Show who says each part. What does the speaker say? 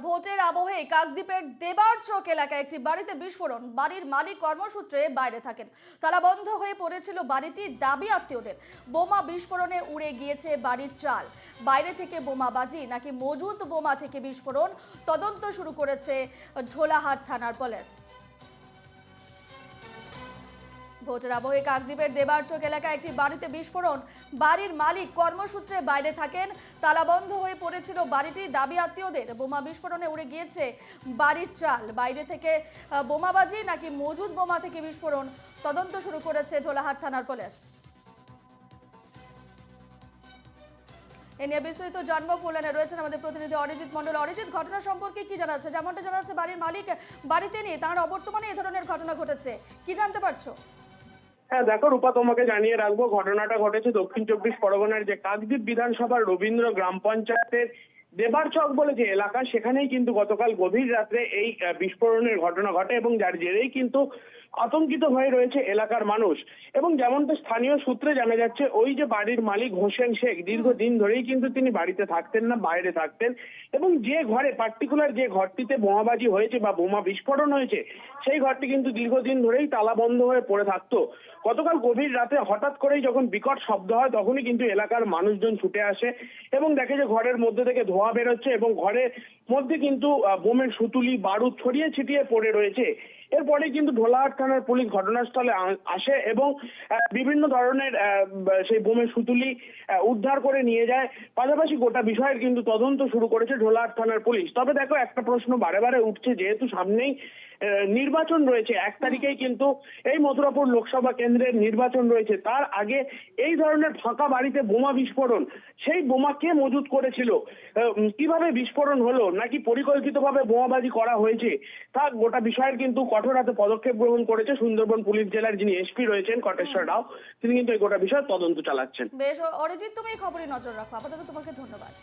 Speaker 1: ভোটের আবহে কাকদ্বীপের দেবারচক এলাকায় একটি বাড়িতে বিস্ফোরণ। বাড়ির মালিক কর্মসূত্রে বাইরে থাকেন। তালা বন্ধ হয়ে পড়েছিল বাড়িটি। দাবি আত্মীয়দের বোমা বিস্ফোরণে উড়ে গিয়েছে বাড়ির চাল। বাইরে থেকে বোমাবাজি নাকি মজুত বোমা থেকে বিস্ফোরণ, তদন্ত শুরু করেছে ঢোলাহাট থানার পুলিশ। ভোটের আবহে কাকদ্বীপের দেবারচক এলাকায় একটি বাড়িতে বিস্ফোরণ। বাড়ির মালিক কর্মসূত্রে বাইরে থাকেন। তালাবন্ধ হয়ে পড়েছিল বাড়িটি। দাবি আত্মীয়দের বোমা বিস্ফোরণে উড়ে গিয়েছে বাড়ির চাল। বাইরে থেকে বোমাবাজি নাকি মজুদ বোমা থেকে বিস্ফোরণ, তদন্ত শুরু করেছে ঢোলাহাট থানার পুলিশ। এ নিয়ে বিস্তারিত জানবো। ফোনলাইনে রয়েছেন আমাদের প্রতিনিধি অরিজিৎ মন্ডল। অরিজিৎ, ঘটনা সম্পর্কে কি জানাচ্ছে? যেমনটা জানা যাচ্ছে বাড়ির মালিক বাড়িতে নেই, তার অবর্তমানে এ ধরনের ঘটনা ঘটেছে, কি জানতে পারছো?
Speaker 2: হ্যাঁ দেখো রূপা, তোমাকে জানিয়ে রাখবো ঘটনাটা ঘটেছে দক্ষিণ চব্বিশ পরগনার যে কাকদ্বীপ বিধানসভার রবীন্দ্র গ্রাম পঞ্চায়েতের দেবারচক বলে যে এলাকা, সেখানেই কিন্তু গতকাল গভীর রাত্রে এই বিস্ফোরণের ঘটনা ঘটে এবং যার জেরেই কিন্তু আতঙ্কিত হয়ে রয়েছে এলাকার মানুষ। এবং যেমনটা স্থানীয় সূত্রে জানা যাচ্ছে, ওই যে বাড়ির মালিক হোসেন শেখ দীর্ঘদিন ধরেই কিন্তু তিনি বাড়িতে থাকতেন না, বাইরে থাকতেন। এবং যে ঘরে পার্টিকুলার যে ঘরটিতে বোমাবাজি হয়েছে বা বোমা বিস্ফোরণ হয়েছে, সেই ঘরটি কিন্তু দীর্ঘদিন ধরেই তালা বন্ধ হয়ে পড়ে থাকতো। গতকাল গভীর রাতে হঠাৎ করেই যখন বিকট শব্দ হয়, তখনই কিন্তু এলাকার মানুষজন ছুটে আসে এবং দেখে যে ঘরের মধ্যে থেকে ধোঁয়া বেরোচ্ছে এবং ঘরের মধ্যে কিন্তু বোমের সুতুলি বারুদ ছড়িয়ে ছিটিয়ে পড়ে রয়েছে। এরপরে কিন্তু ঢোলাহাট থানার পুলিশ ঘটনাস্থলে আসে এবং বিভিন্ন ধরনের সেই বোমের সুতুলি উদ্ধার করে নিয়ে যায়। পাশাপাশি গোটা বিষয়ের কিন্তু তদন্ত শুরু করেছে ঢোলাহাট থানার পুলিশ। তবে দেখো, একটা প্রশ্ন বারে বারে উঠছে, যেহেতু সামনেই নির্বাচন রয়েছে, 1 তারিখেই কিন্তু এই মথুরাপুর লোকসভা কেন্দ্রের নির্বাচন রয়েছে, তার আগে এই ধরনের ফাঁকা বাড়িতে বোমা বিস্ফোরণ, সেই বোমা কে মজুত করেছিল, কিভাবে বিস্ফোরণ হলো, নাকি পরিকল্পিতভাবে বোমাবাজি করা হয়েছে, তা গোটা বিষয়ের কিন্তু কঠোর হাতে পদক্ষেপ গ্রহণ করেছে সুন্দরবন পুলিশ জেলার যিনি এসপি রয়েছেন কটেশ্বর রাও। তিনি কিন্তু এই গোটা বিষয়ে তদন্ত চালাচ্ছেন।
Speaker 1: বেশ অরিজিৎ, তুমি এই খবরে নজর রাখো। আপাতত তোমাকে ধন্যবাদ।